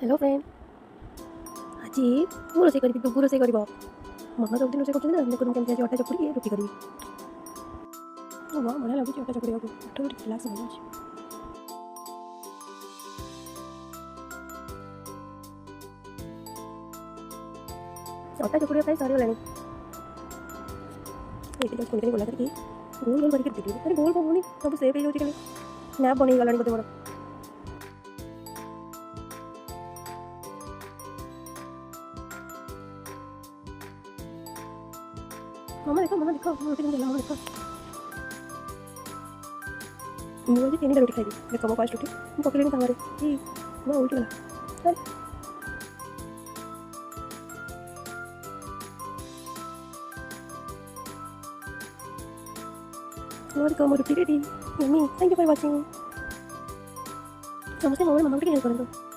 hello friend आज ମୁଁ ରୋଷେଇ କରିବି ଦୁବୁ ରୋଷେଇ କରିବ ମାମା ସବୁଦିନ ରୋଷେଇ କରୁଛନ୍ତି ନା ଦେଖନ୍ତୁ କେମିତି ଆଜି ଅଟା ଚକୁଡ଼ିକି ରୁଟି କରିବି ବାଃ ବଢ଼ିଆ ଲାଗୁଛି ଅଟା ଚକୁଡ଼ିବାକୁ ଅଟା ଗୋଟେ ଗ୍ଲାସ୍ ହେଇଯାଉଛି ଅଟା ଚକୁଡ଼ିବା ପାଇଁ ସରିଗଲାଣି ଏଇଠି ଜଷ୍ଟ କୁଣ୍ଡିରେ ଗୋଲା କରିକି ଗୋଲ ଗୋଲ କରିକି ରୁଟି ଆରେ ଗୋଲ କ'ଣ ହଉନି ସବୁ ସେପ୍ ହେଇଯାଉଛି ଖାଲି ସ୍ନାପ୍ ବନେଇଗଲାଣି ବୋଧେ ମୋର मामा देखो मैं रोटी नहीं मामा देखो मुझे तीन रोटी खाई देखो मैं फास्ट रोटी मैं पकड़ी नहीं तावे मैं उल्टी गला अरे देखो मैं रोटी ready yummy thank you for watching समझते मामा की हेल्प करें तो